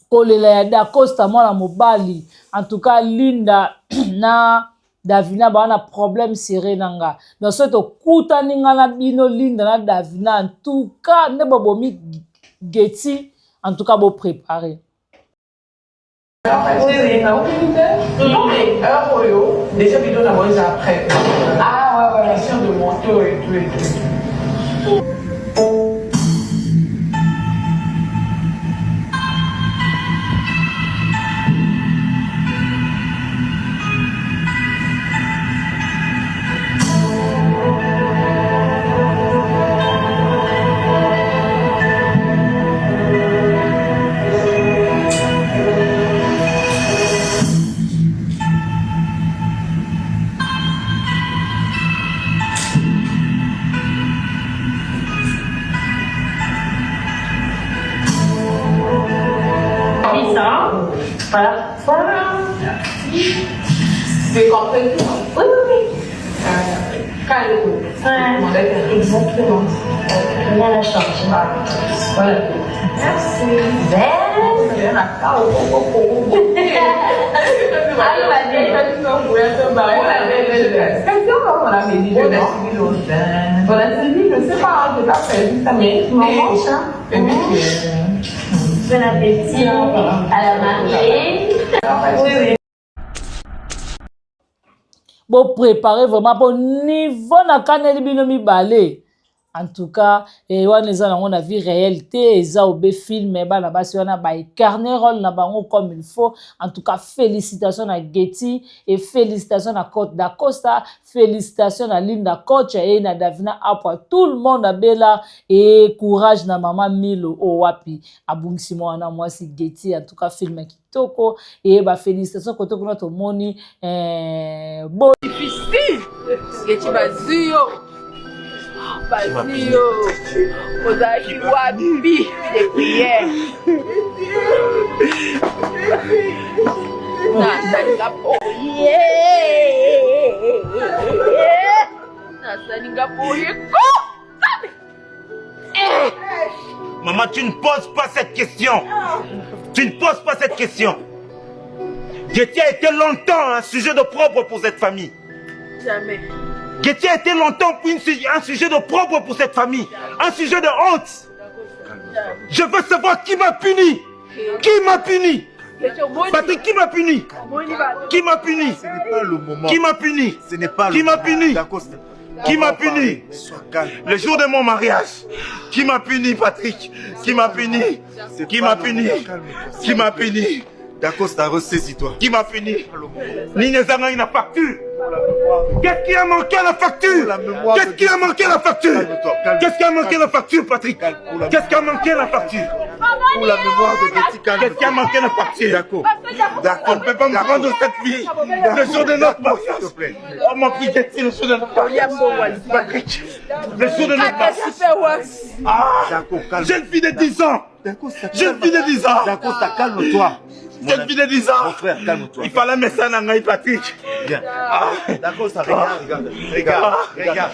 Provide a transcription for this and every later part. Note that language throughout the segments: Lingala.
kolela ya Dacosta mwana mobali. En tout cas Linda na Davina ba na problème serré nanga. Donc ce to kuta ninga na bino Linda na Davina en tout cas ne bobomi Getty en tout cas bo préparer. Oui, oui, non, mais pour eux, déjà, vidéo d'abord, ils après. Ah, ouais, ouais, question de moto et tout et tout. Voilà. Voilà. C'est compris. Oui, oui, oui. Calme. Ouais. Exactement. On a la chance. Voilà. Merci. Belle. Bon appétit à la mariée. Oui, oui. Bon, préparer vraiment bon niveau na kaneli bino mibale. En tout cas, wana eza nango na vie réalité, eza obe film bana basi wana ba incarner rôle na bango comme il faut. En tout cas, félicitations à Getty et félicitations à Côte d'Acosta, félicitations à Linda Coach et na Davina Apwa. Tout le monde a bela et courage na maman Milo Owapi. Abungisi mwana mwasi Getty, en tout cas film kitoko et ba félicitations koto kuna to moni bon difficile. Getty bazuyo. Bazio, Ozaki wapi des prières. Maman, tu ne poses pas cette question. Tu ne poses pas cette question. Getty a été longtemps un sujet d'opprobre pour cette famille. Jamais. Getty a été longtemps un sujet d'opprobre pour cette famille. Un sujet de honte. Je veux savoir qui m'a puni. Qui m'a puni? Patrick, qui m'a puni? Qui m'a puni? Ce n'est pas le moment. Qui m'a puni? Ce n'est pas qui m'a puni? Qui m'a puni? puni? Le jour de mon mariage. Qui m'a puni, Patrick? Qui m'a puni? Qui m'a puni? Qui m'a puni? Dacosta, ressaisis-toi. Qui m'a puni? Ninezanga, il n'a facture. Qu'est-ce qui a manqué à la facture? Qu'est-ce qui a manqué à la facture? Qu'est-ce qui a manqué à la facture, Patrick? Qu'est-ce qui a manqué à la facture? Pour la mémoire de Getty, qu'est-ce qui a manqué à la facture? D'accord. On ne peut pas me prendre cette vie. Le jour de notre mariage. Oh mon petit Getty, le jour de notre mariage. Patrick, le jour de notre mariage. Ah, jeune fille de 10 ans. Jeune fille de 10 ans. Dacosta, calme-toi. Jeune fille de 10 ans. Mon frère, calme-toi. Il fallait mettre ça dans Patrick. Viens. Dacosta, regarde. Regarde.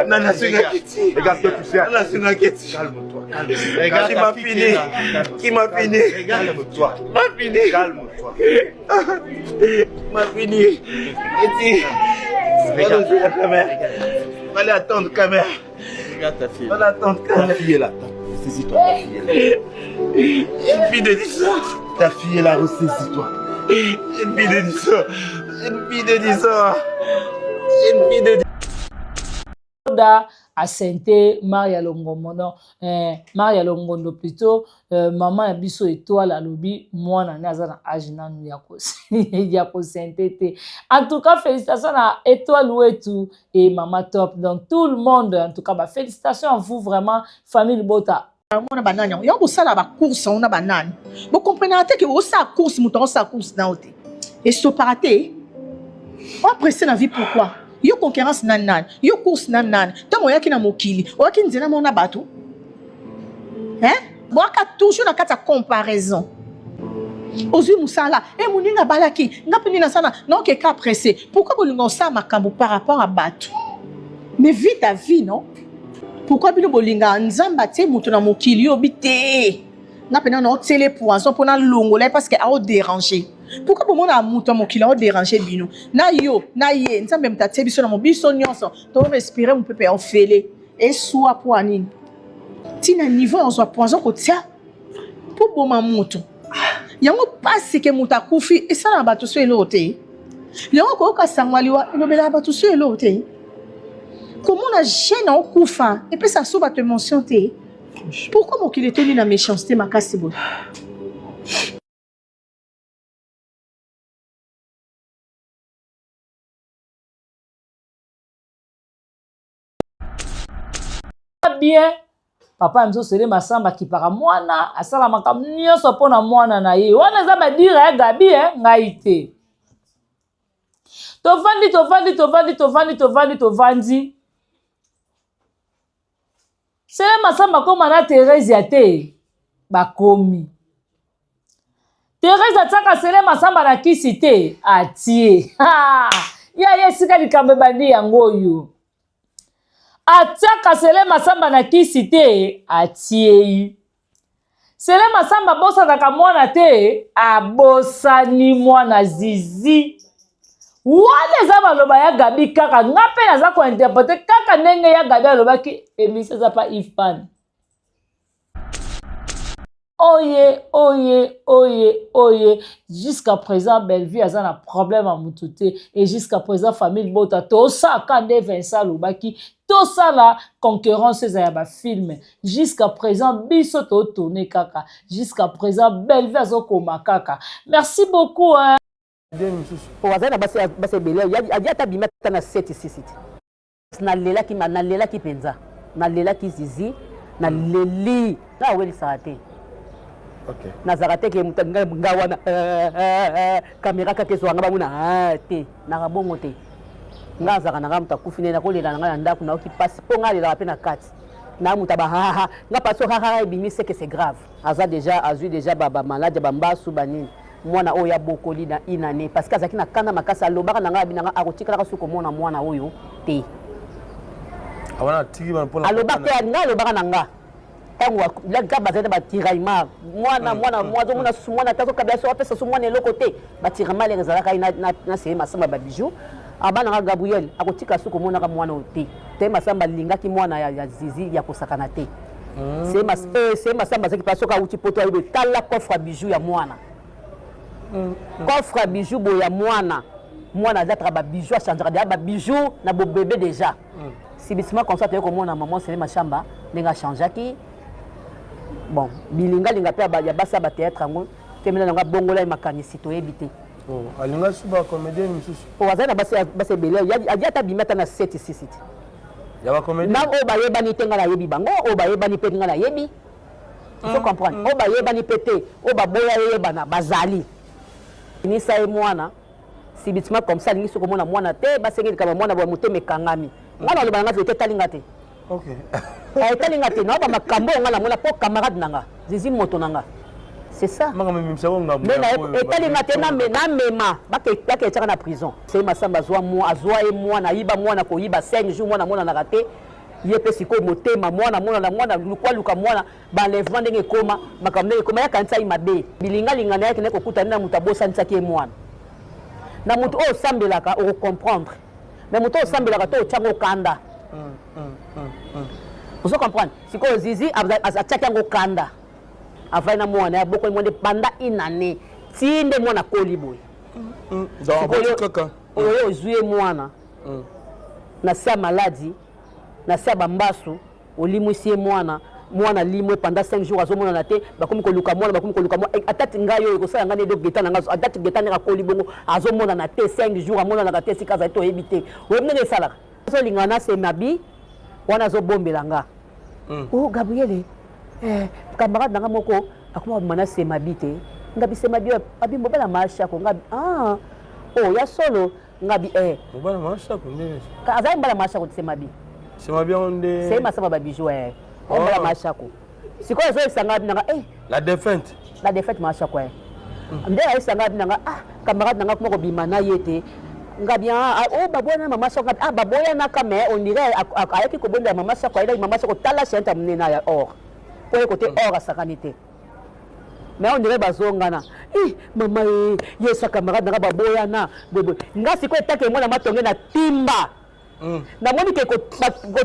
Nana, c'est Getty. Regarde ce que tu fais. Nana, c'est Getty. Calme-toi. Qui m'a fini? Qui m'a fini? Calme-toi. M'a fini. Calme-toi. M'a fini. Getty. Regarde la caméra. Fallait attendre caméra. Regarde ta fille. Fallait attendre caméra. Ta fille est là. Ressaisis-toi, ta fille est là. Une fille de 10 ans. Ta fille est là, ressaisis-toi. Une fille de 10 ans. Une fille de 10 ans. Une fille de 10 ans. da asente Maria Longomono Maria Longondo plutôt maman ya biso étoile alobi mwana ne azana âge nanu ya ko sentete. En tout cas félicitations à étoile wetu et maman top, donc tout le monde en tout cas bah félicitations à vous vraiment famille Bota. Mona banani yo ko sala ba course on a banani vous comprenez que o sa course mouton sa course na ote et so paraté on pressé na vie pourquoi yo concurrence nan yo course nan tant yaki na mokili oyaki nzela mona bato boaka toujours na kata comparaison ozui musala e muninga balaki ngapeni na sana non que cas pressé pourquoi bolingo sa makambo par rapport à bato mais vite ta vie non pourquoi bino bolinga nzamba te muto na mokili obité na pena na télé poisson pour na longola parce que a déranger. Pourquoi pour mon amour ton qui l'a dérangé bino? Na yo, na ye, nzambe mtatie biso na mobiso nyonso. To respirer mon pepe en fele et soit pour anine. Tina niveau on soit poisson ko tia. Pour bon mamuto. Yango passe que muta kufi et ça na bato so elote. Yango ko ka sangwaliwa elobela bato so elote. Comment on a gêné en kufa et puis ça sous bato émotion te. Pourquoi mon qu'il est tenu la méchanceté ma casse bon. Bien papa mzo sele masamba kipaka mwana asala makam nyonso pona mwana na ye wana za ba dire ya Gabi ngai te tovandi sele masamba koma na Thérèse ya te bakomi Thérèse ataka sele masamba na kisi te atie ya sika likambe bandi yango yo atiaka sele masamba na kisi te atie sele masamba bosanaka mwana te abosani mwana zizi wana eza baloba ya Gabi kaka nga mpe naza kointerprete kaka ndenge ya Gabi alobaki emisi eza pa ifan oye jusqu'à présent Bellevue aza na problème à mututé et jusqu'à présent famille bota tosaka nde Vincent alobaki tosala concurrence ya ba film jusqu'à présent biso to tourner kaka jusqu'à présent Bellevue azokoma kaka merci beaucoup po wazana basi bele ya ta bimata na 7 ici na lela ki penza na lela ki zizi na leli na weli saate. Ok. Nazarate ke mutanga wana kamera ka keso ngaba muna te na kabongo te ngazaka na ngamuta kufine na kolela na ngana ndaku na oki passe po ngalela pe na kati na muta ba nga paso ebimi c'est que c'est grave aza déjà azu déjà baba malade bambasu banini mwana oyo ya bokoli na inane parce que azaki na kanda makasa lobaka na ngabi na nga akotikala suko mona mwana oyo te awana tiki bana pona alobaka ya nga lobaka na nga la gabazete ba tiraima mwana mwana tato kabia so apesa so mwana eloko te ba tirama les ezalaka na se masamba ba bijou abana nga Gabriel akotika suko mona ka mwana ote te masamba lingaki mwana ya zizi ya kosakana te c'est masamba zaki paso ka uti poto ayo tala coffre bijou ya mwana coffre bijou bo ya mwana zatra ba bijou a changer ba bijou na bo bébé déjà si bisima comme ça te ko mona maman c'est machamba nenga changeaki. Bon, bilinga linga pe ya basa ba théâtre ngo temela nga bongola makanisi to ebité. Oh, alinga suba comédien misusu. Po wazana basa bele ya ta bimata na 7 ici. Ya ba comédien. Na o ba yeba ni tenga la yebi bango, o ba yeba ni petinga la yebi. Faut comprendre. O ba yeba ni pété, o ba boya yeba na bazali. Ni sa e mwana. Si bitima comme ça lingi soko mona mwana te basengeli kama mwana ba muteme kangami. Mwana lo banga vete talinga te. Ok. Talinga te na ba makambo ngala mona po camarade nanga. Zizi moto nanga. C'est ça. Manga mimisa wonga. Mais talinga te na mema bake tshaka na prison. C'est masamba zwa moi azwa e mwana yiba mwana ko yiba 5 jours mwana na raté. Yepe siko motema mwana luka mwana ba lèvement ndenge koma makambo ndenge koma ya kanisa imabe. Bilinga linga na yake ne kokuta na mutabosa nsaki mwana. Na mutu o sambelaka o comprendre. Mais mutu o sambelaka to tshaka kanda. Vous comprenez? Si ko zizi atchaki ngo kanda. Avai na mwana boko monde panda inane. Tinde mwana koliboy. Donc kaka. Oyo zuye mwana. Na sa maladie, na sa bambasu, olimusie mwana limwe pendant 5 jours azomona na te bakomi ko luka mwana atati ngayo ko sala ngane do getana ngazo atati getana ka kolibongo azomona na te 5 jours amona na te sika za to ebite. We mnene sala. So lingana se mabi wana zo bombela nga. Oh Gabriel camarade nanga moko akoma mana se mabite ngabi se mabi abi mbala masha ko ngabi oh ya solo ngabi mbala masha ko ndene ka azai mbala masha ko se mabi onde c'est masaba ba bijou mbala masha ko siko zo isanga nanga la défaite masha ko nde isanga nanga camarade nanga ko bimana yete ngabi babona mama soko baboya na kame on dirait ayaki ko bonda mama soko ila mama soko tala chante mnena ya or pour le côté or à sakanité mais on dirait bazongana mama yesa camarade na baboyana bobo ngasi ko etake mwana matonge na timba na moni ke ko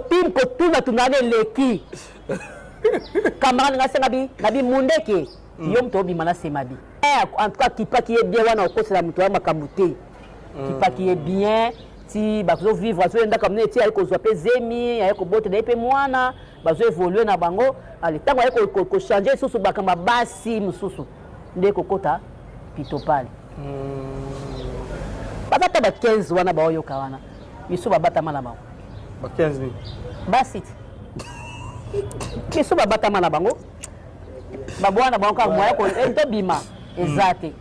tim ko tuna tunane leki camarade ngasi nabi mundeke yo mto bi mana semabi en tout cas kipa qui est bien wana ko sala mto makamute kipa qui est bien si bazo vivre so enda comme neti ay ko zo pe zemi ay ko bote de pe mwana bazo évoluer na bango ali tango ay ko changer susu bakamba basi mususu nde ko kota pitopale batata ba 15 wana ba oyo kawana biso babata mana bango ba 15 basit biso babata mana bango babwana bango ka moya ko ento bima ezate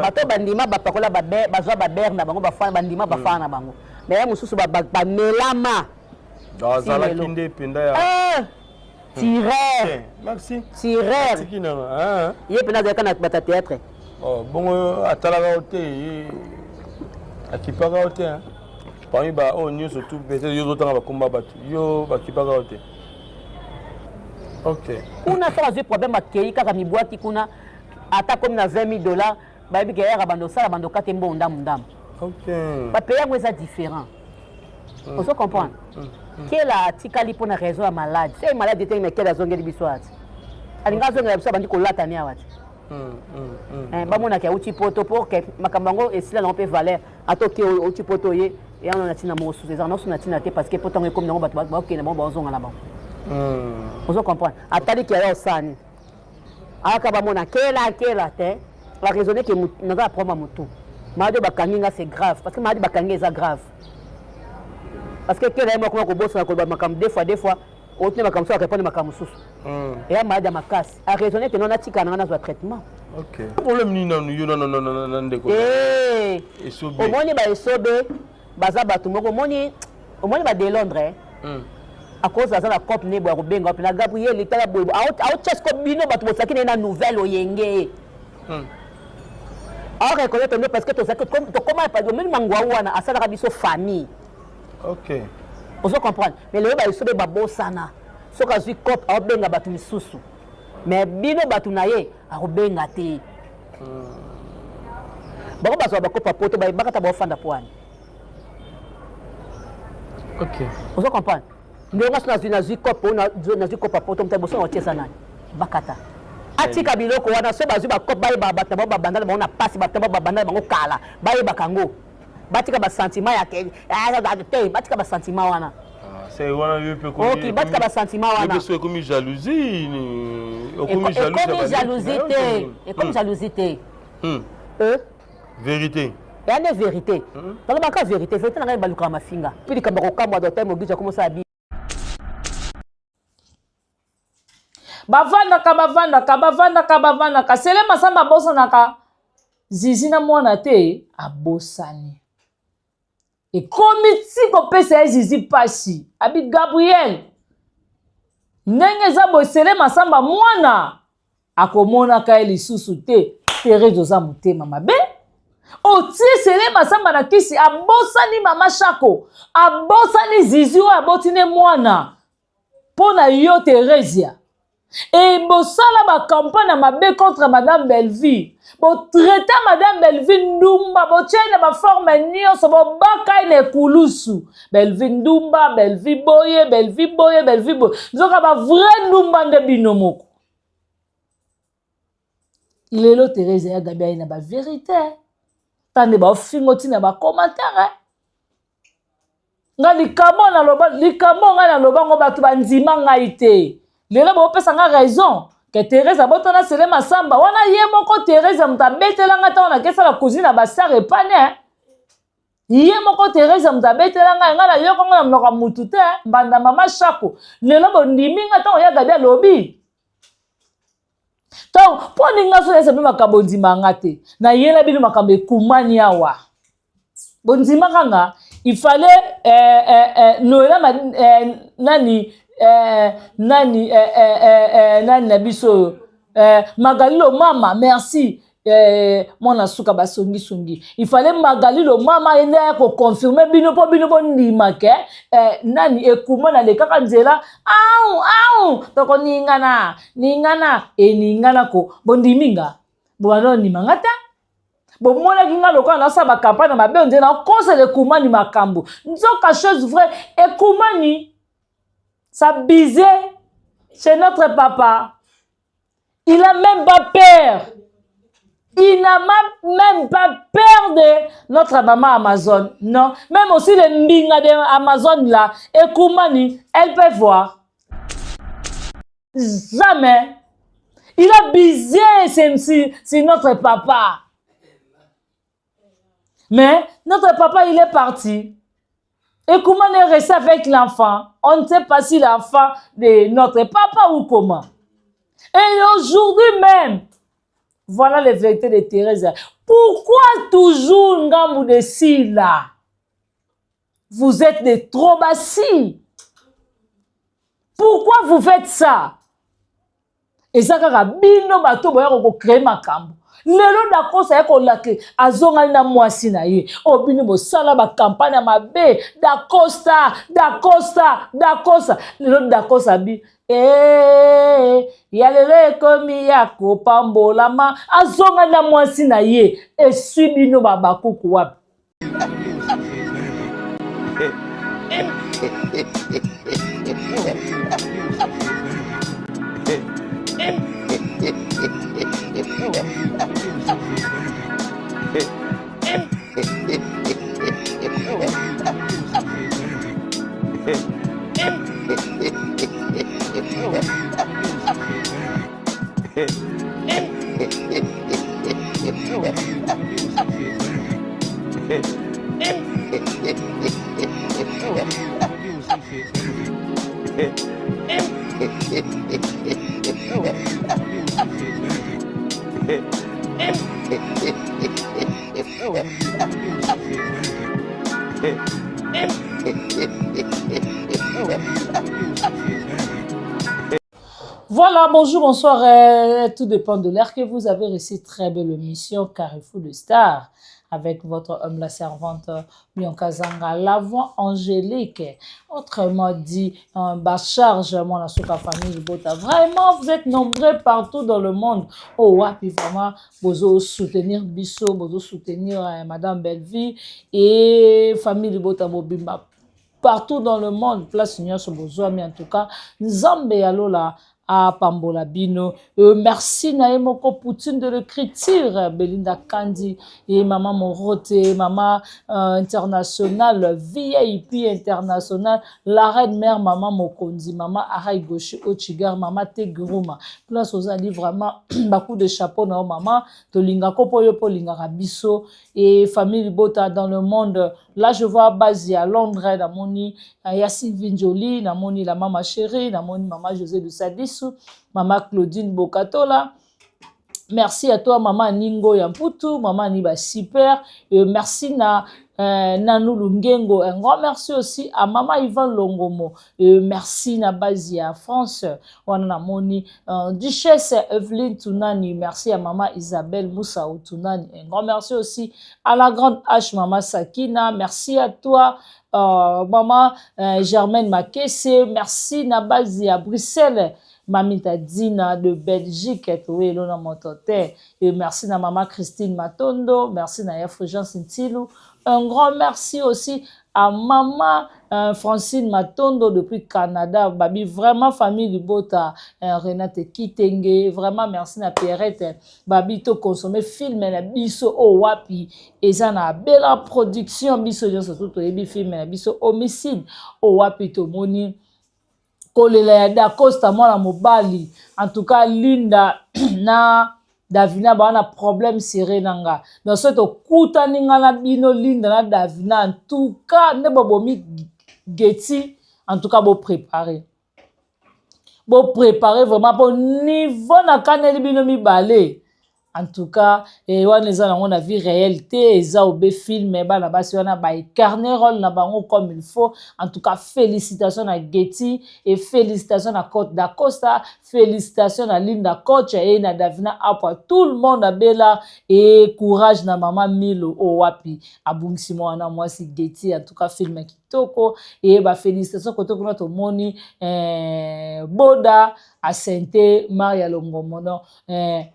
bato bandima bapakola bazwa baber na bango bafana bandima bafana na bango mais mususu bamelama dans la kinde penda ya tireur merci tireur ye pena de kana bata théâtre bon atala hote akipaka hote parmi ba o nyo surtout peut-être yo tanga ba komba batu yo bakipaka hote OK kuna ça va problème akei kaka mibwaki kuna ata comme na $20,000 ba bi kaya bando sala bando kate mbonda mundam OK ba payer ngo ça différent on se comprend quelle atikali pour na raison ya malade c'est malade était mais quelle zongeli biswati alinga zongela biso bandi ko latani awati ba mona ka uti poto pour que makambango et sila non peut valeur atoki uti poto ye et on a tina mo sous les annonces na tina te parce que poto comme non ba OK na bon zonga là-bas on se comprend atali ki ya osani aka ba mona kela te la raisonner que naza prendre mutu made bakanginga c'est grave parce que made bakangi c'est grave parce que kela mo ko bossa ko ba makam deux fois au tenir makam so répondre makam susu et ya made makasi a raisonner que non atika na na traitement OK problème ni non non ndeko esobe omoni ba esobe baza batu moko omoni ba de Londres à cause de la cop ne boire benga puis na Gabriel litala boy out chest ko bino batu bosaki na nouvelle oyenge alors reconnaître nous parce que to comment pas même mangwa wana asala biso famille OK on se comprendre mais le ba isobe babosana soka zui cop au benga batu misusu mais bino batu na ye a benga te bako baso ba kopa poto ba bakata ba fanda poani OK on se comprendre ndonga na zikopo na zikopa poto mtaboso na tiesa nani bakata atika biloko wana so bazu ba kopa ba bataba ba bandala ba na pasi bataba ba bandala bango kala ba ye bakango batika ba sentiment ya ke batika ba sentiment wana c'est wana yo pe ko OK batika ba sentiment wana yo pe comme jalousie ni comme jalousie vérité il y a des vérités dans le cas vérité na ba luka mafinga puis ka ba ko kamwa do time ogija comme ça abi bavandaka sele masamba abosanaka zizi na mwana te abosani ekomi ti kopesa ye zizi pasi abi Gabriel ndenge eza boye sele masamba mwana akomonaka ye lisusu te Thérèse oza motema mabe otie sele masamba na kisi abosani mama Shako abosani zizi oyo abotine mwana mpona yo Thérèse et bosala ba campagne mabe contre madame Belleville bo traiter madame Belleville ndumba bo tchena ba forme nyonso bo baka ine kulusu Belleville ndumba Belleville boye nzoka ba vrai ndumba nde binomoko lelo Thérèse ya gabi na ba vérité tande ba fingo tina ba commentaire nga likamo na loba ngo batu bandima ngai te lelo bopesa nga raison que Thérèse abotona sele masamba wana ye moko Thérèse mutabetela ta ona kesa la cousine na basar epane ye moko Thérèse mutabetela nga na yoko nga mnoka mutu te mbanda mama Shako lelo bondimi nga ta oya gabi lobi to poni nga so ese bima kabondima nga te na yela bino makambe kumani awa bondima kanga il fallait Noël nani nani na biso Magalilo mama merci mwana suka basongi. Il fallait Magali le mama ene ko confirmer bino po ndima ke nani ekuma na lekaka nzela au toko ningana ningana ko bondiminga bwana ni mangata bomona kinga lokola na sa ba campagne mabe nzela na cause le kuma ni makambo nzoka chose vrai ekuma ni ça bisait chez notre papa. Il a même pas peur. Il n'a même pas peur de notre maman Amazon. Non. Même aussi les mbinga de Amazon là. Et Koumani, elle peut voir. Jamais. Il a bisé c'est notre papa. Mais notre papa, il est parti. Et comment est resté avec l'enfant? On ne sait pas si l'enfant de notre papa ou comment. Et aujourd'hui même, voilà les vérités de Thérèse. Pourquoi toujours Ngamou de si là? Vous êtes des trop bassis. Pourquoi vous faites ça? Et ça, quand bino bato boya ko créer makambo. Lelo dakosa yako lake azonga na mwasi na ye. Obini bo sala ba campagne mabe dakosta. Lelo dakosa bi yalele komi yako pambolama azonga na mwasi na ye e subino babakuku wapi. Voilà, bonjour, bonsoir, tout dépend de l'heure que vous avez reçu. Très belle émission Carrefour de Stars avec votre homme, la servante Bianca Zanga, la voix angélique, autrement dit, charge, mon asuka famille Bota. Vraiment, vous êtes nombreux partout dans le monde. Oh, ouais, puis vraiment, vous soutenir Bisso, vous soutenir Madame Belleville et famille Bota Mobimba. Partout dans le monde, place Seigneur sur besoin, mais en tout cas, Nzambe Alola. à Pambola Bino. Merci Naemoko Poutine de l'écriture, Belinda Kandi et Maman Morote, Maman internationale, VIP internationale, la reine mère Maman Mokondi, Maman Arai Goshi Ochigar, Maman Tegruma. Place aux alliés vraiment beaucoup de chapeaux, non Maman, Tolinga Kopoyo Polinga Rabiso et famille Bota dans le monde. Là, je vois basé à Londres, Namoni, Yassine Vinjoli, Namoni, la maman chérie, Namoni, Maman José de Sadissou, Maman Claudine Bokatola. Merci à toi, Maman Ningo Yamputu, Maman Niba Super. Merci Nanou Lungengo. Un grand merci aussi à Maman Ivan Longomo. Merci na Bazia France. On a moni Duchesse Evelyne Tounani. Merci à Maman Isabelle Moussa Tounani. Un grand merci aussi à la grande H Maman Sakina. Merci à toi. Maman Germaine Makesse. Merci na Bazia Bruxelles. Mamita Dina de Belgique, et merci à Maman Christine Matondo, merci à Fulgence Ntilou. Un grand merci aussi à Maman Francine Matondo depuis Canada. Babi, vraiment famille du Bota, Renate Kitenge, vraiment merci à Pierrette. Babi, to consommer film la biso o wapi. Et ça na belle production biso surtout ebi film la biso homicide o wapi to moni. Kolela da Costa mwana mobali en tout cas Linda na Davina ba na problème serré nanga dans ce kuta ninga na bino Linda na Davina en tout cas ne bobomi geti en tout cas bo préparer vraiment pour niveau na kaneli bino mi balé En tout cas, wana eza nango na vie réelle te, eza obe film bana basi wana ba incarner rôle na bango comme il faut. En tout cas, félicitations à Getty et félicitations à Côte d'Acosta, félicitations à Linda Coach et na Davina Apwa. Tout le monde a bela et courage na maman Milo Owapi. Abungisi mwana mwasi Getty, en tout cas film kitoko et ba félicitations koto kuna to moni Boda Asante Maria Longomono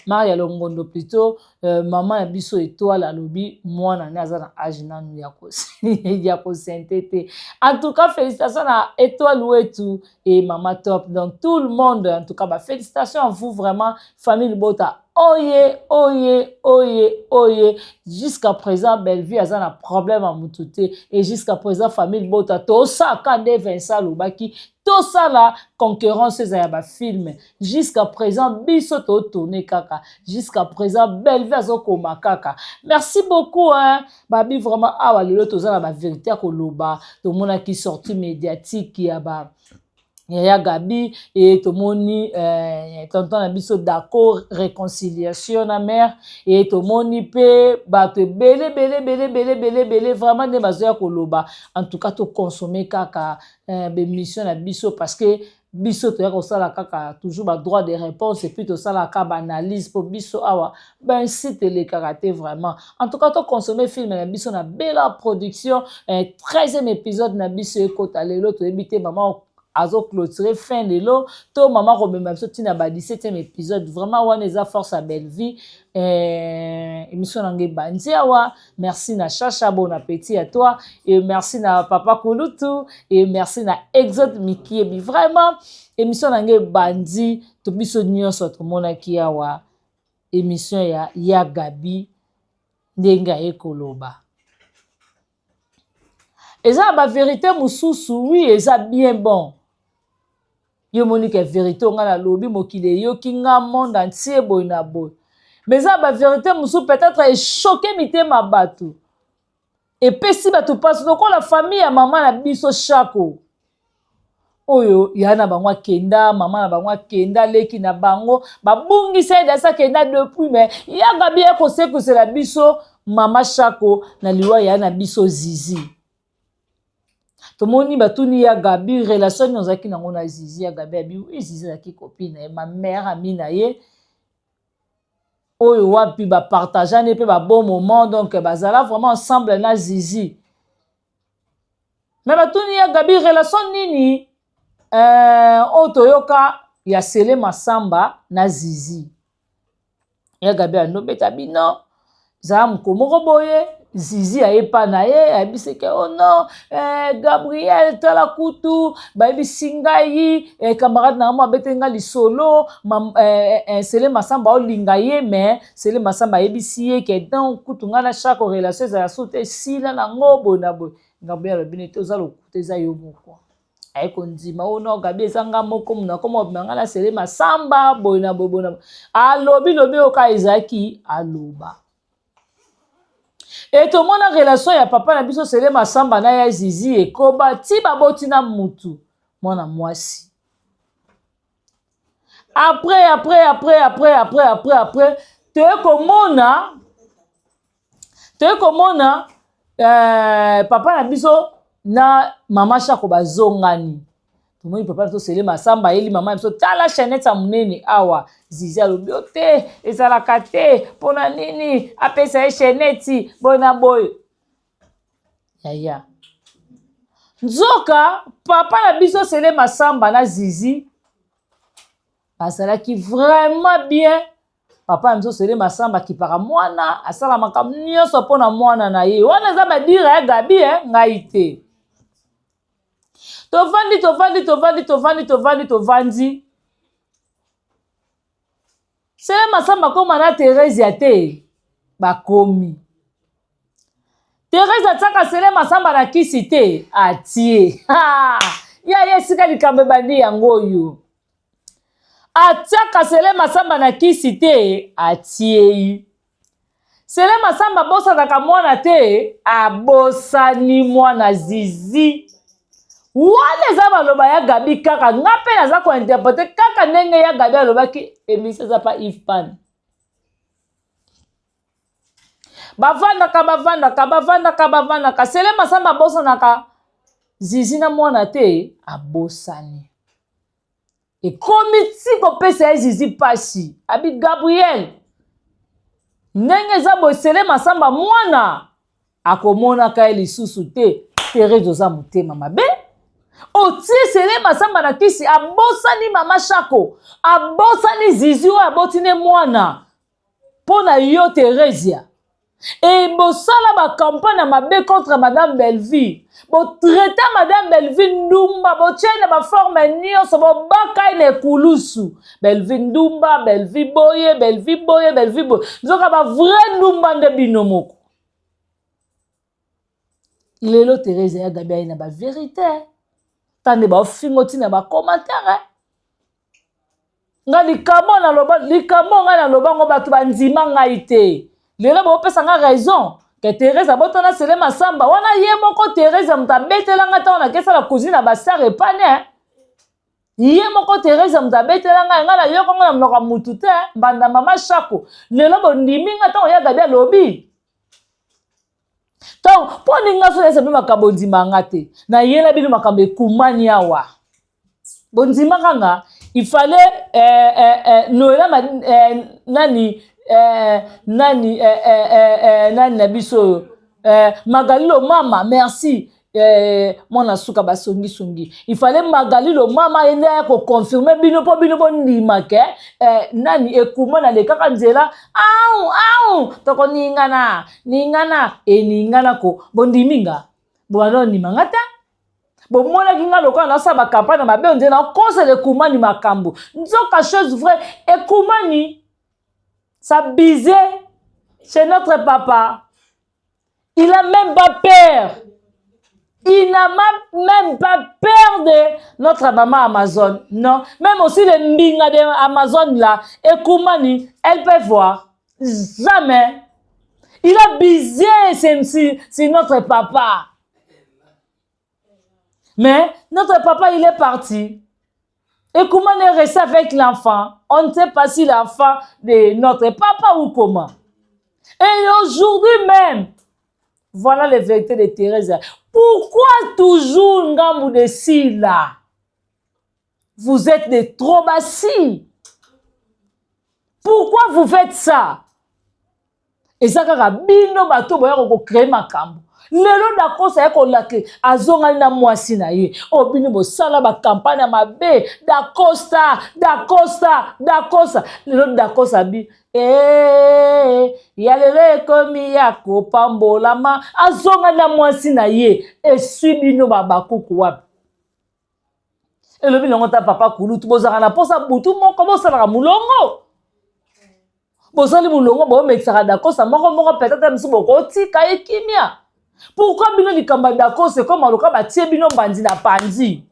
Maria Longondo plutôt maman ya biso étoile alobi mwana ne aza na âge nanu ya ko sentete. En tout cas félicitations à étoile wetu et maman top, donc tout le monde. En tout cas bah félicitations à vous vraiment famille Bota. Oye, oye, oye, oye. Jusqu'à présent, Bellevue a un problème à Moutouté. Et jusqu'à présent, famille Bota, tout ça, quand Vincent Loubaki, tout ça là, concurrence, c'est un film. Jusqu'à présent, Bissoto tourné kaka. Jusqu'à présent, Bellevue a un kaka. Merci beaucoup, hein. Babi, vraiment, ah, ouais, tout ça, la vérité, à Koloba. Tout le monde qui est sorti médiatique, qui a bah. Yaya Gabi et Tomoni tonton na biso d'accord réconciliation na mère et Tomoni pe bato belé vraiment ne bazoya koloba. En tout cas to consommer kaka mission na biso parce que biso to ya ko sala kaka toujours ba droit de réponse et puis to sala ka analyse pour biso awa ben site les karaté vraiment. En tout cas to consommer film na biso na bella production 13e épisode na biso ekota lelo to ebité maman azo clôturer fin de l'eau to maman robemba biso tina ba 17e épisode vraiment wana eza force à belle vie émission nange bandi awa. Merci na Chacha, bon appétit à toi et merci na papa Kulutu et merci na Exode Mikiebi. Vraiment émission nange bandi to biso nyonso to mona ki awa émission ya Gabi ndenga ekoloba. Eza ba vérité mususu oui eza bien bon. Yo monique vérité on a la lobby mokile yo kinga monde entier boy na boy. Mais ça ba vérité mususu peut-être est choqué mité ma batou. Et puis si batou passe donc la famille ya maman na biso chako. Oyo ya na bangwa kenda maman na bangwa kenda leki na bango babungi ça ça kenda depuis mais ya Gabi ko se que c'est la biso maman chako na liwa ya na biso zizi. Tomoni batuni ya Gabi relation nozaki nango na zizi ya Gabi abi oui zizi na ki copine ma mère amina ye oyo wapi ba partager ne pe ba bon moment donc bazala vraiment ensemble na zizi. Mais batuni ya Gabi relation nini otoyoka ya Sele Masamba na zizi ya Gabi anobeta bino za mkomoko boye zizi ayepa na ye abiseke oh non Gabriel tala kutu babi singai camarade na mo betenga lisolo Sele Masamba olinga ye mais Sele Masamba yebisi ye ke dans kutu ngana chaque relation za soute sila na ngobo na bo Gabriel binete ozalo kuteza yo moko ay kondima oh non Gabi ezanga moko muna komo ngana Sele Masamba boina bobona alobi lobi oka Izaki aloba. Et tout le monde a relation ya papa na biso Sele Masamba na ya zizi et koba ti baboti na mutu mwana mwasi. Après te komona papa na biso na mama Chako bazongani. Tout le monde papa to Sele Masamba eli mama biso tala chaînette ya munene awa zizi alobi te ezalaka te pona nini apesa chaînette bona boy yaya nzoka papa na biso Sele Masamba na zizi bazalaki vraiment bien. Papa na biso Sele Masamba ki para mwana asala makambo nyonso pona mwana na ye wana za ba dire ya Gabi ngai te. Tovandi. Sele Masamba koma na Thérèse ya te bakomi. Thérèse ataka Sele Masamba na kisi te atie. Ya sika likambe bandi yango yo. Ataka Sele Masamba na kisi te atie. Sele Masamba bosa na kamwana te abosani mwana zizi. Wane za baloba ya Gabi kaka ngape naza ko interpréter kaka ndenge ya Gabi aloba ki émission za pa Yves Pan. bavandaka Sele Masamba abosanaka Zizi na mwana te abosani ekomi ti kopesa ye Zizi pasi abi Gabriel ndenge eza boye Sele Masamba mwana akomonaka ye lisusu te Thérèse oza motema mabe otie Sele Masamba na kisi abosani mama Shako abosani Zizi oyo abotine mwana pona yo Thérèse et bosala ba campagne mabe contre Madame Belleville bo traiter Madame Belleville Ndumba bo tiene ba forme nyonso bo baka ine kulusu Belleville Ndumba Belleville boye nzoka ba vrai Ndumba nde binomoko lelo Thérèse ya Gabi na ba vérité tande ba ofingoti na ba commentaire nga likamo na loba ngo batu bandima ngai te lelo ba opesa nga raison que Thérèse abotana Sele Masamba wana ye moko Thérèse mutabetelanga ta na kesa la cousine ba sœur epane ye moko Thérèse mutabetelanga nga na yoko nga na mnoka mutu te banda mama Shako lelo bondimi nga ta ya Gabi lobi donc pour ninga so esa bima kabondima nga te na yela bino makambe ekumani awa bondima kanga il fallait nani nabiso Magalilo mama merci mwana suka basongi il fallait Magalilo mama ende ko confirmer bino po ndima ke nani ekuma na lekaka nzela au toko ningana ningana ko bondiminga bwana ni mangata bomona kinga lokola na sa ba campagne mabe onde na cause le kumani makambo nzoka chose vraie ekumani ça bisait chez notre papa. Il n'a même pas peur. Il n'a même pas peur de notre maman Amazon. Non. Même aussi les mbinga de Amazon là. Et Koumani, elle peut voir. Jamais. Il a bisé c'est notre papa. Mais notre papa, il est parti. Et comment on est resté avec l'enfant? On ne sait pas si l'enfant de notre papa ou comment. Et aujourd'hui même, voilà les vérités de Thérèse. Pourquoi toujours Ngamou de si là? Vous êtes des trobassis. Pourquoi vous faites ça? Et ça, quand bino bato boya ko créer makambo. Lelo dakosa yako lake azonga na mwasi na ye obini bo sala ba campagne mabe dakosta lelo dakosa bi ya lele komi yako pambola ma azonga na mwasi na ye esibino babakuku wapi elobi longo ta papa kulutu bozaka na posa butu moko bosala mulongo bosali mulongo bo mexaka dakosa moko peut-être msu boko tika ekimia. Pourquoi bino likamba dako c'est comme aloka batie bino bandi na panzi?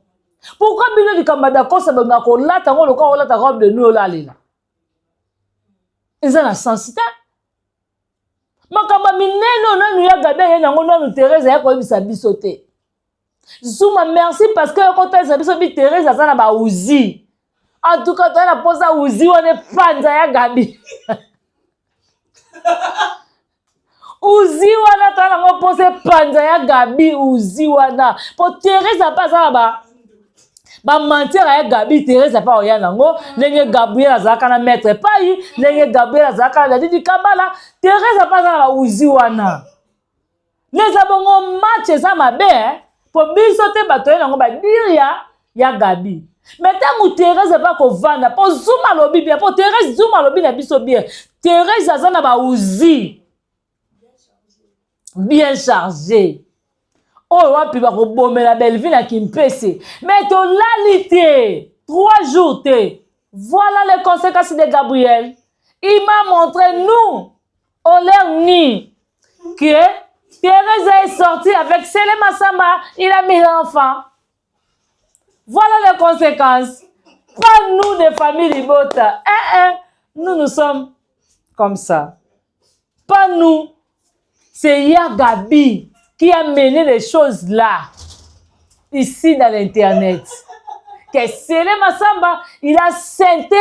Pourquoi bino likamba dako c'est benga ko lata ngo loka olata robe de nuit olalela? Eza na sensité. Makamba mineno nanu ya Gabi ya nango nanu Thérèse ya ko bisa biso te. Zuma merci parce que ko ta biso bi Thérèse azana ba uzi. En tout cas toi na posa uzi wana panza ya Gabi. Uzi wana tala ngo pose panza ya Gabi uzi wana po Thérèse pas ça ba mentir ya Gabi Thérèse pas oya nango ndenge Gabriel azaka na maître pai ndenge Gabriel azaka na didi kabala Thérèse pas ça ba uzi wana les abongo match ça mabe po biso te bato nango ba dire ya Gabi mais tant Thérèse pas ko vanda po zuma lobi bien po Thérèse zuma lobi na biso bien Thérèse azana ba uzi bien chargé. Oh, wapi ba ko bomela Belleville na Kimpese. Mais to lalité 3 jours te. Voilà les conséquences de Gabriel. Il m'a montré nous on leur nie que Thérèse est sortie avec Sele Masamba, il a mis l'enfant. Voilà les conséquences. Pas nous des familles Libota. Nous sommes comme ça. Pas nous. C'est Ya Gabi qui a mené les choses là, ici dans l'internet. Que Sele Masamba, il a scenté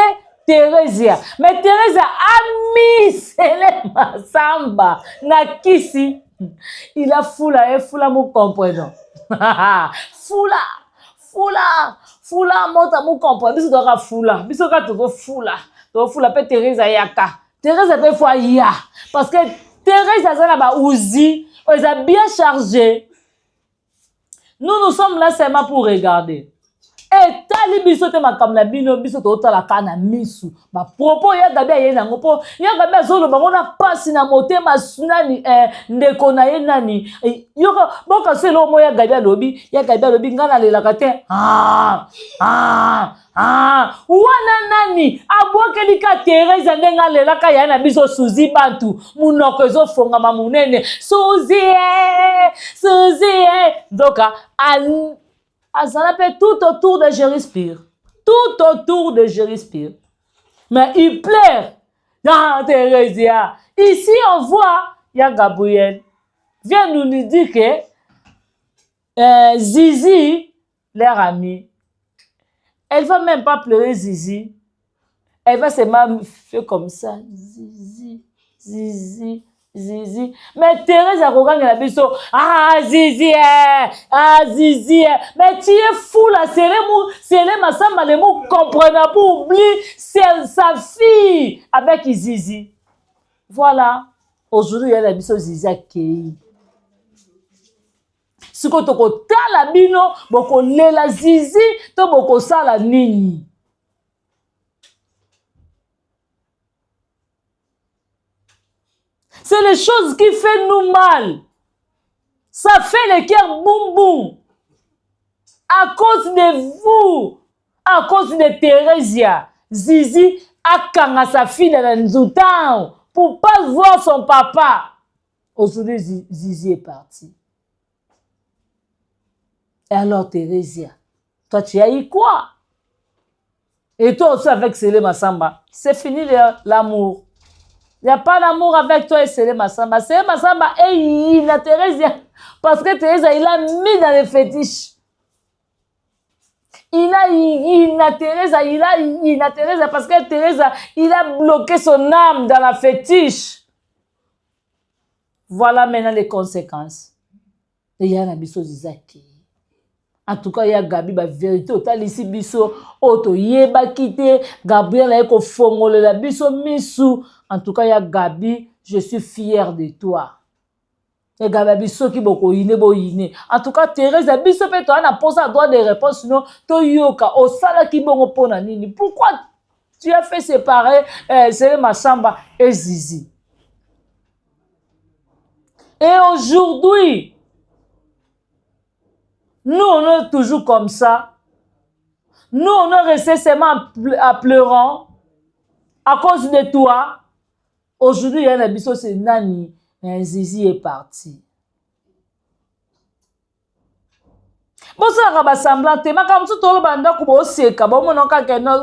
Teresia. Mais Teresia a mis Sele Masamba na kisi. Il a foula, et foula mou comprenant. Foula, monta mou comprenant. Biso doka foula. Biso ka toko foula. Toko foula pe Teresia yaka. Teresia pe fois ya. Parce que Teresia ça ba ouzi. Ils ont bien chargé. Nous sommes là seulement pour regarder. Et tali biso te makamla bino biso to tala kana misu ba propos ya gabi ye nango po ya gabi azolo bango na pasi na motema sunani ndeko na ye nani yoko boka selo mo ya gabi alobi ngana lelaka te wana nani abwakeli ka Teresa ndenga lelaka ya na biso suzi bantu munoko ezofongama munene suzi ndoka Azana fait tout autour de Jéruspire. Tout autour de Jéruspire. Mais il pleure. Dans Thérésia. Ici, on voit, il y a Gabriel. Vient nous dire que Zizi, leur amie, elle va même pas pleurer Zizi. Elle va seulement faire comme ça. Zizi. Mais Thérèse a regardé la biso. Zizi. Mais tu es fou là. C'est les Masamba, les mots comprenant pour oublier sa fille avec Zizi. Voilà. Aujourd'hui, il y a la biso Zizi à Kei. Si tu as la bino, boko lela Zizi, to boko sala nini. C'est les choses qui font nous mal. Ça fait le cœur boum boum. À cause de vous, à cause de Teresia, Zizi a kanga sa fille dans le Nzoutan pour pas voir son papa. Aujourd'hui, Zizi est parti. Et alors, Teresia, toi, tu as eu quoi? Et toi aussi avec Sele Masamba, c'est fini l'amour. Il n'y a pas d'amour avec toi et Sele Masamba. Sele Masamba est il Teresia. Parce que Teresia, il a mis dans les fétiches. Il a Teresia parce que Teresia, il a bloqué son âme dans la fétiche. Voilà maintenant les conséquences. Et il y a un abisso Zizaki. En tout cas, il y a Gabi, la vérité, autant ici, biso, auto, yeba kite, Gabriel, eko fongole, la biso, misu. En tout cas, il y a Gabi, je suis fier de toi. Et Gabi, biso, qui boko yine, bo yine. En tout cas, Thérèse, biso, pe, toi, on a posé à droit des réponses, sinon, to yoka, au sala qui bongo pona nini. Pourquoi tu as fait séparer, Sele Masamba et Zizi? Et aujourd'hui, nous, on est toujours comme ça. Nous, on est resté seulement à pleurant à cause de toi. Aujourd'hui, il y a un abisso, c'est Nani. Zizi est parti. Bon, ça va semblant.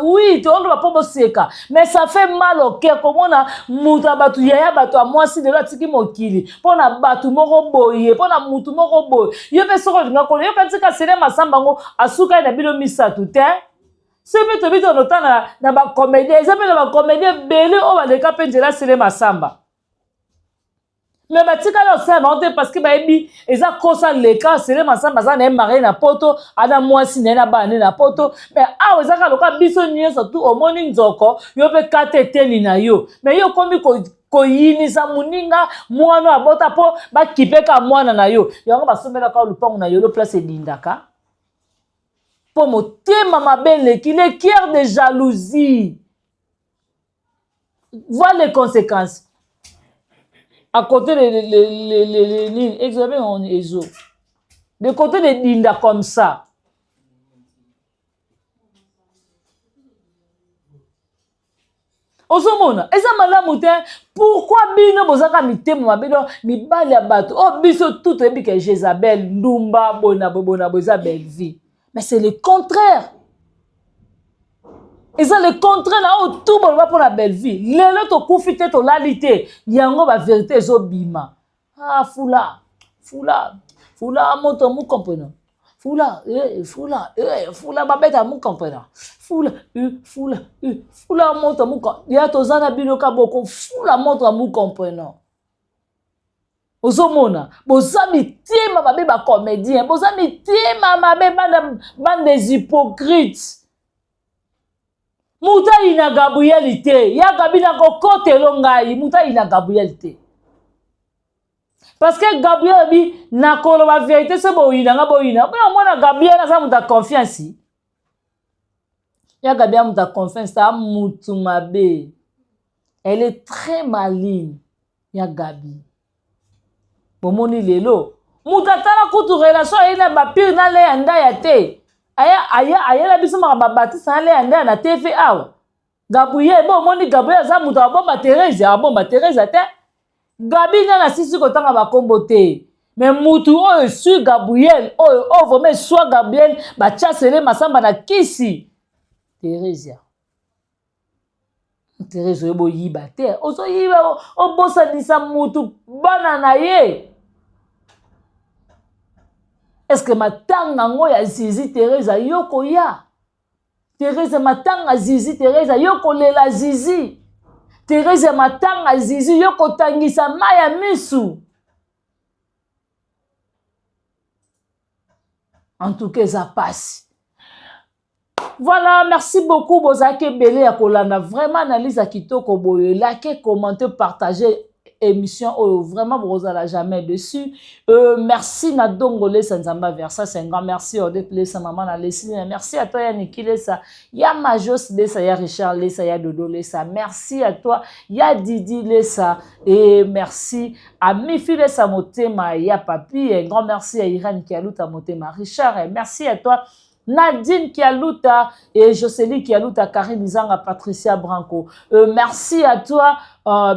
Oui, tu as mais ça fait mal au cœur. Comme on a moutabatu yaya batu à moi si de la tiki mokili. Pour na batu moko boye, pour na mutu moko boye. Yo pe soko dinga kono. Yo pe tika sele masambango asuka na bilo misa tout hein. C'est bien to nota na ba comédie. Ils appellent ba comédie belé o ba de kapendela sele masamba. Mais batika là c'est monté parce que baby eza kosa le cas c'est les masamba za na marié na poto ana mwasi na bane na poto mais ah eza ka loka biso nyonso tout au morning nzoko yo pe kateteni na yo mais yo kombi ko yinisa muninga mwana abota po ba kipeka mwana na yo yango basomela ka lupango na yo le place dindaka po motema mabele qui le cœur de jalousie. Voilà les conséquences. À côté de l'examen en ESO. De côté de Dinda comme ça. Osomona, eza malamu te. Pourquoi bino bozaka mitemo mabelo mibali ya bato? Oh biso tout ebi que Jézabel ndumba bona boza belle vie. Mais c'est le contraire. Et ça le contraire là où tout le monde pour la belle vie. Lelo to kufite to lalité. Yango ba vérité zo bima. Ah foula moto mou comprenant. Fula, fula, babeta mu comprendre. Fula, montre mu. Ya tozana biloka boko, fula montre mu comprendre. Ozomona, bozami tiema babe ba comédien, bozami tiema mabe bande des hypocrites. Muta ina Gabriel te, ya Gabina ko kote longai, muta ina Gabriel te. Parce que Gabriel bi na kolo ba vérité c'est boina nga boina. Ba mona Gabriel na sa muta confiance. Ya Gabriel muta confiance ta mutu mabe. Elle est très maligne. Ya Gabi. Bomoni lelo. Muta tala kutu relation ina ba pire na le anda ya te. Aya la biso ma babati sa le anda na TVA. Gabriel bomoni Gabriel za muta bomba Thérèse, bomba Thérèse te. Gabi na sisi kotanga ba kombo te. Mais mutu oyo su Gabriel, oyo vraiment soit Gabriel ba chasele masamba na kisi. Thérèse. Thérèse yebo yiba te. Oso yiba o bosa disa mutu bana na ye. Est-ce que matanga ngo ya zizi Thérèse yoko ya? Thérèse matanga zizi Thérèse yoko lela zizi. Thérèse matanga zizi yoko tangisa maya misu. En tout cas, ça passe. Voilà, merci beaucoup, Bozake Belé à Kolanda. Vraiment, analyse à Kitoko Boye. Likez, commentez, partagez. Émission, oh, vraiment, vous n'allez jamais dessus. Merci, Nadongo Lesa Nzamba Versa. C'est un grand merci, Odette Lesa, Maman Lesa. Merci à toi, Yannick Lesa. Ya Majos Lesa, ya Richard Lesa, ya Dodo Lesa. Merci à toi, ya Didi Lesa. Et merci à Mifi Lesa Motema, ya Papi. Un grand merci à Irène Kialouta Motema Richard. Et merci à toi, Nadine Kialouta et Jocelyne Kialouta, Karine Zanga, Patricia Branco. Merci à toi,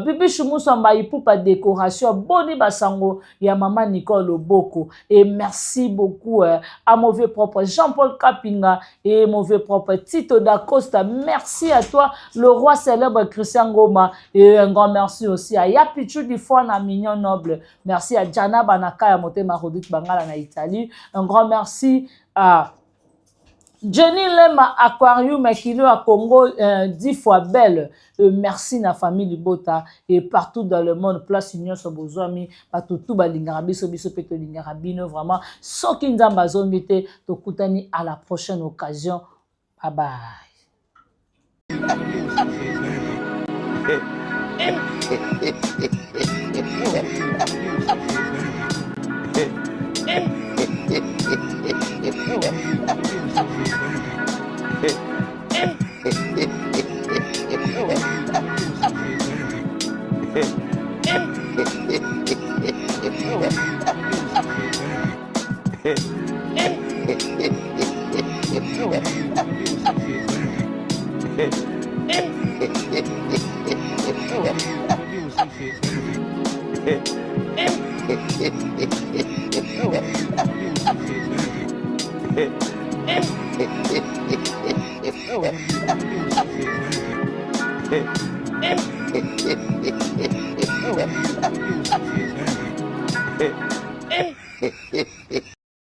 Bibi Choumoussamba, Ipoupa Décoration, Boni Basango, ya Maman Nicole Oboko. Et merci beaucoup à mauvais propre Jean-Paul Kapinga et mauvais propre Tito da Costa. Merci à toi, le roi célèbre Christian Goma. Et un grand merci aussi à Yapichu Difouana Mignon Noble. Merci à Jana Banaka, à Motema Rodit Bangala na Italie. Un grand merci à Jenny Lema Aquarium Kilo à Congo 10 fois belle. Merci na famille Libota et partout dans le monde. Place Union Sobozami, partout tout balingarabi sobiso peto lingarabino vraiment. Soki nzamba zombite to kutani à la prochaine occasion. Bye bye.